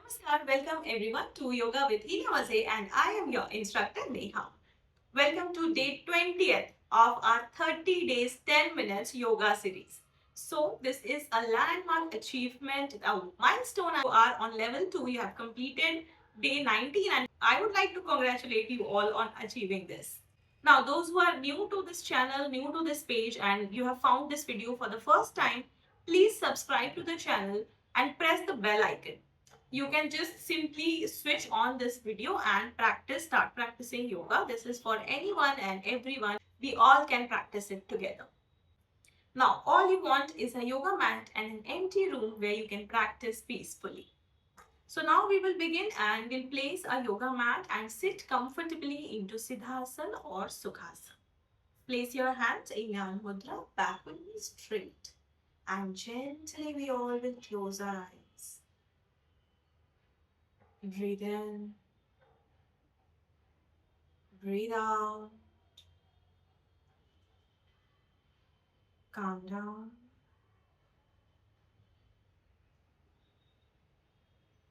Namaskar, welcome everyone to Yoga with Heena Vaze and I am your instructor Neha. Welcome to day 20th of our 30 days 10 minutes yoga series. So this is a landmark achievement, a milestone. You are on level 2, you have completed day 19 and I would like to congratulate you all on achieving this. Now those who are new to this channel, new to this page and you have found this video for the first time, please subscribe to the channel and press the bell icon. You can just simply switch on this video and start practicing yoga. This is for anyone and everyone. We all can practice it together. Now, all you want is a yoga mat and an empty room where you can practice peacefully. So now we will begin and we'll place a yoga mat and sit comfortably into Siddhasana or Sukhasana. Place your hands in Yan Mudra, back will be straight. And gently we all will close our eyes. Breathe in, breathe out, calm down.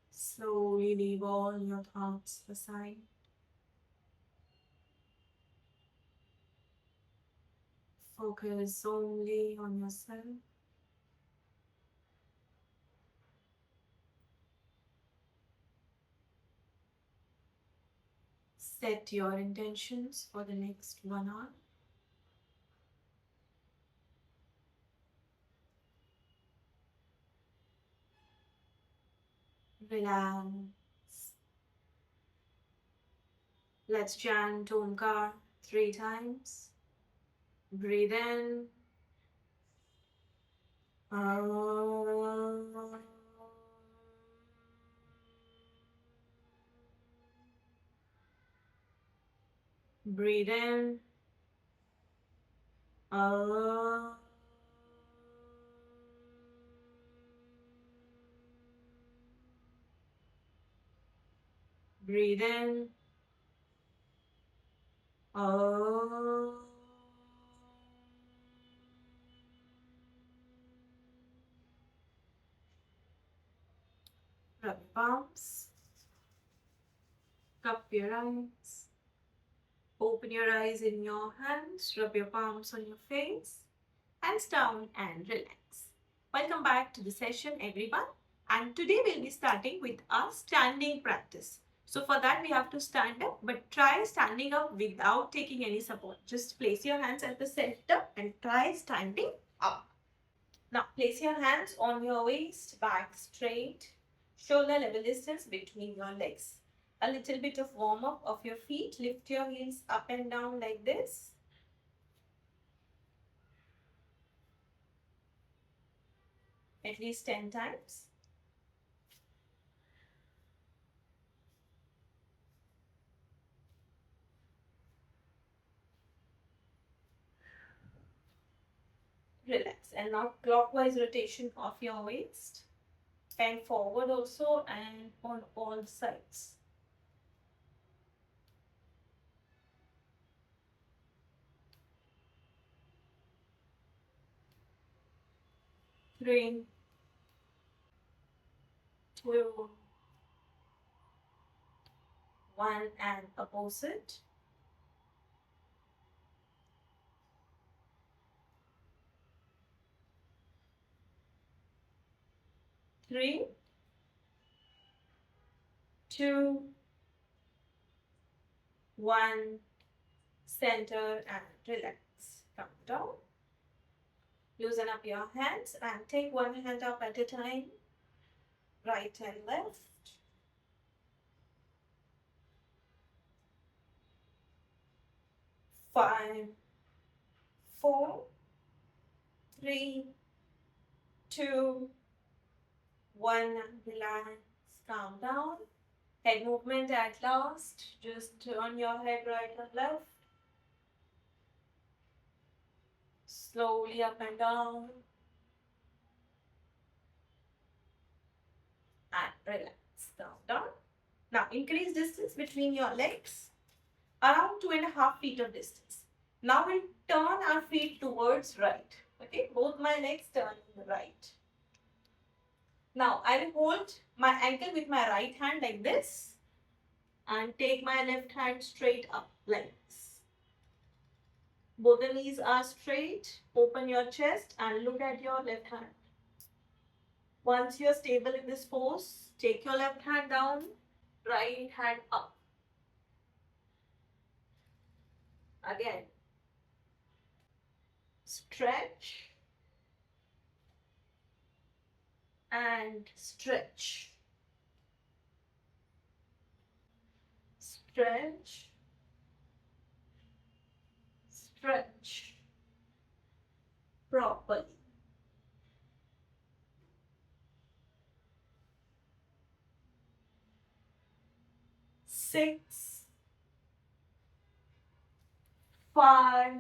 Slowly leave all your thoughts aside. Focus only on yourself. Set your intentions for the next 1 hour. Relax. Let's chant Omkar 3 times. Breathe in. Breathe in. Breathe in. Rub your palms. Cup your eyes. Open your eyes in your hands. Rub your palms on your face. Hands down and relax. Welcome back to the session, everyone. And today we'll be starting with a standing practice. So for that we have to stand up, but try standing up without taking any support. Just place your hands at the center and try standing up. Now place your hands on your waist, back straight, shoulder level distance between your legs. A little bit of warm up of your feet. Lift your heels up and down like this. At least 10 times. Relax. And now clockwise rotation of your waist. And forward also and on all sides. Three, two, one, and opposite. Three, two, one, center and relax. Come down. Loosen up your hands and take one hand up at a time. Right and left. 5, 4, 3, 2, 1. Relax. Calm down. Head movement at last. Just turn your head right and left. Slowly up and down. And relax. Down. Now increase distance between your legs. Around 2.5 feet of distance. Now we'll turn our feet towards right. Okay, both my legs turn right. Now I will hold my ankle with my right hand like this and take my left hand straight up like this. Both the knees are straight. Open your chest and look at your left hand. Once you're stable in this pose, take your left hand down, right hand up. Again, stretch and stretch. Stretch, stretch properly. 6, 5,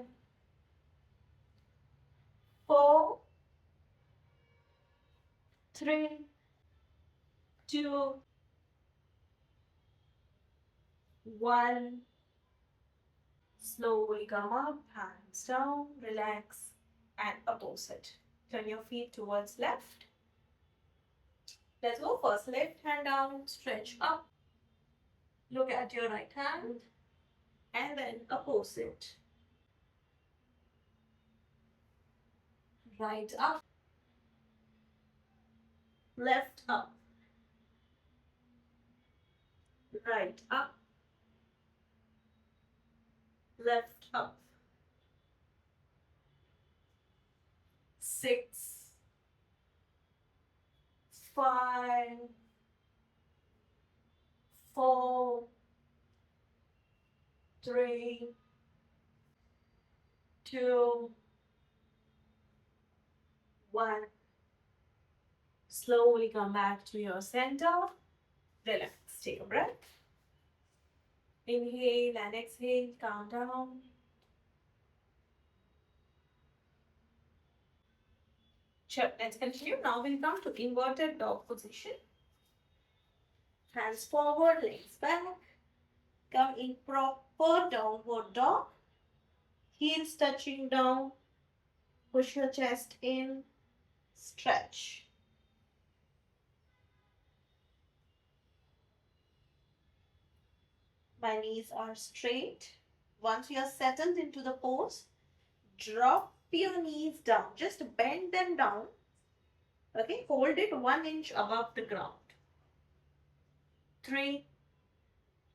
4, 3, 2, 1. Slowly come up, hands down, relax and opposite. Turn your feet towards left. Let's go first. Left hand down, stretch up. Look at your right hand and then opposite. Right up, left up, right up, left up. 6, 5, 4, 3, 2, 1. Slowly come back to your center. Relax. Take a breath. Inhale and exhale. Calm down. Sure. Let's continue. Now we'll come to inverted dog position. Hands forward, legs back. Come in proper downward dog. Heels touching down. Push your chest in. Stretch. My knees are straight. Once you are settled into the pose, drop your knees down. Just bend them down. Okay, hold it 1 inch above the ground. 3,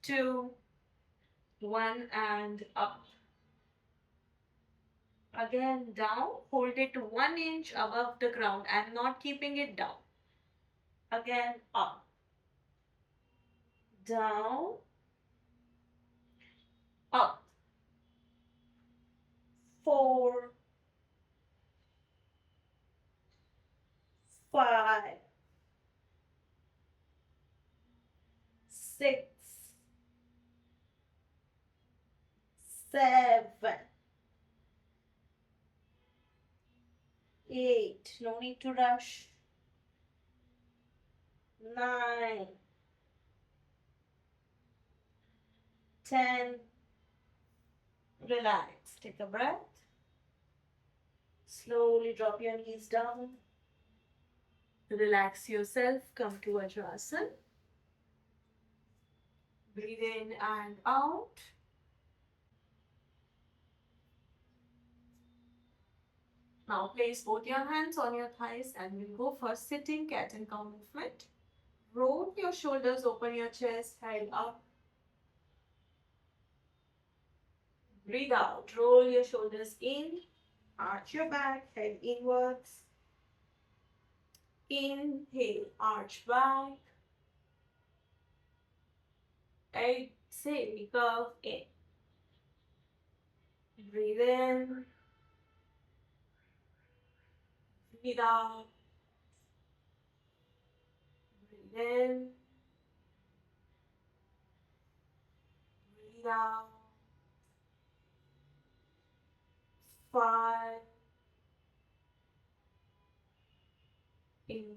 2, 1 and up. Again down, hold it 1 inch above the ground and not keeping it down. Again up, down, up. 4, 5, 6, 7, 8. No need to rush. 9, 10. Relax. Take a breath. Slowly drop your knees down. Relax yourself. Come to Vajrasana. Breathe in and out. Now place both your hands on your thighs and we'll go for sitting cat and cow movement. Roll your shoulders, open your chest, head up. Breathe out. Roll your shoulders in. Arch your back, head inwards. Inhale, arch back. Exhale, curve in. Breathe in. Breathe out. Breathe in. Breathe out. 5. In.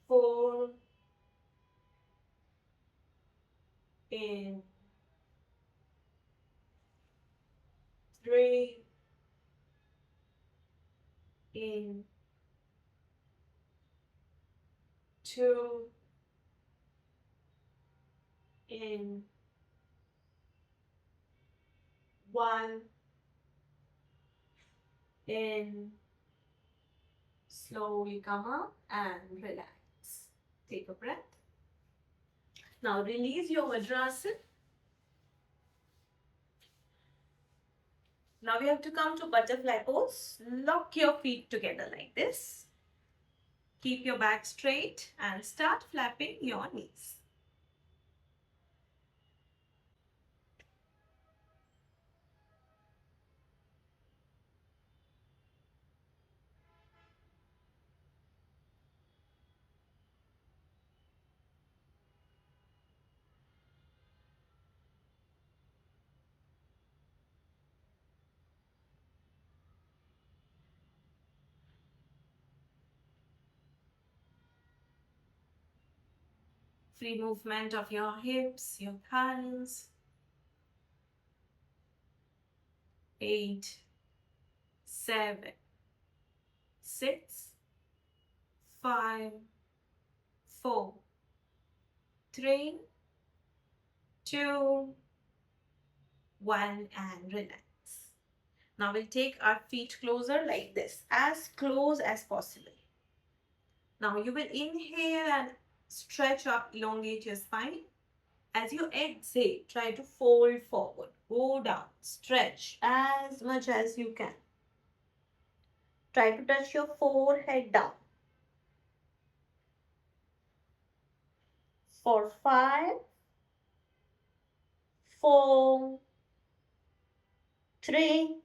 4. In. 3. In. 2, in, 1, in. Slowly come up and relax. Take a breath. Now release your Vajrasana. Now we have to come to butterfly pose. Lock your feet together like this. Keep your back straight and start flapping your knees. Free movement of your hips, your hands. 8, 7, 6, 5, 4, 3, 2, 1 and relax. Now we'll take our feet closer like this, as close as possible. Now you will inhale and stretch up, elongate your spine. As you exhale, try to fold forward, go down, stretch as much as you can. Try to touch your forehead down. For 5, 4, 3,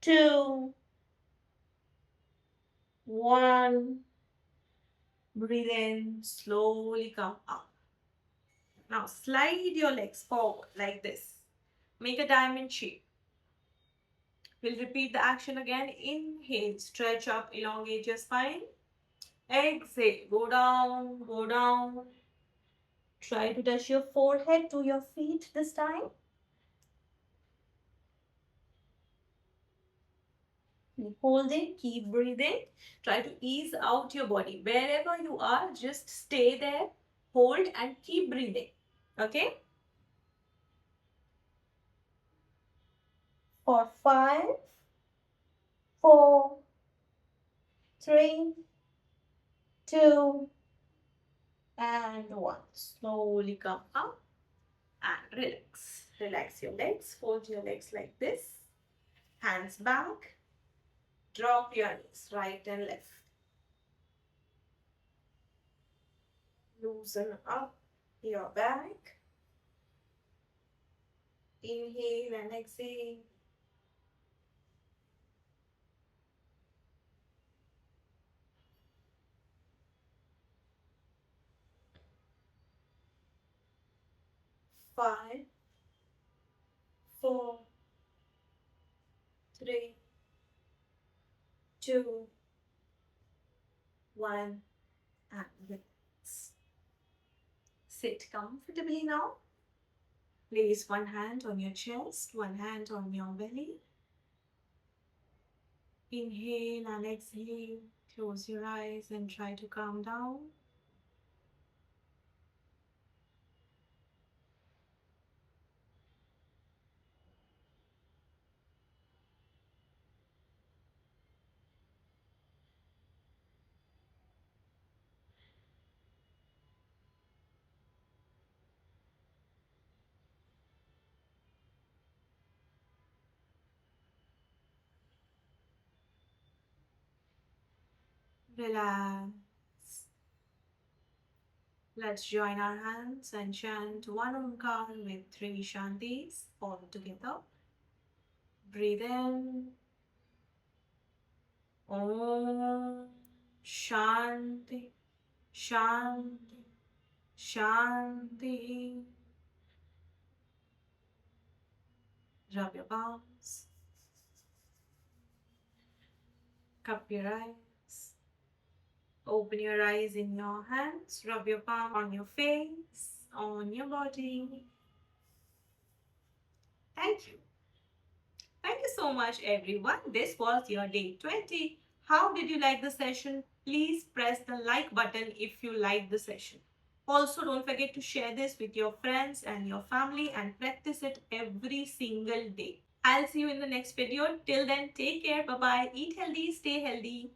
2, 1. Breathe in, slowly come up. Now slide your legs forward like this. Make a diamond shape. We'll repeat the action again. Inhale, stretch up, elongate your spine. Exhale, go down, go down. Try to touch your forehead to your feet this time. Keep holding, keep breathing. Try to ease out your body. Wherever you are, just stay there, hold and keep breathing. Okay? For 5, 4, 3, 2, and 1. Slowly come up and relax. Relax your legs. Fold your legs like this. Hands back. Drop your knees, right and left. Loosen up your back. Inhale and exhale. Five, 4, 3, 2, 1, and relax. Sit comfortably now. Place one hand on your chest, one hand on your belly. Inhale and exhale. Close your eyes and try to calm down. Relax. Let's join our hands and chant one Omkar with 3 Shantis all together. Breathe in. Om Shanti, Shanti, Shanti. Rub your palms. Cup your eyes. Open your eyes in your hands. Rub your palm on your face, on your body. Thank you. Thank you so much, everyone. This was your day 20 How did you like the session? Please press the like button if you liked the session. Also, don't forget to share this with your friends and your family and practice it every single day. I'll see you in the next video. Till then, take care. Bye bye. Eat healthy, stay healthy.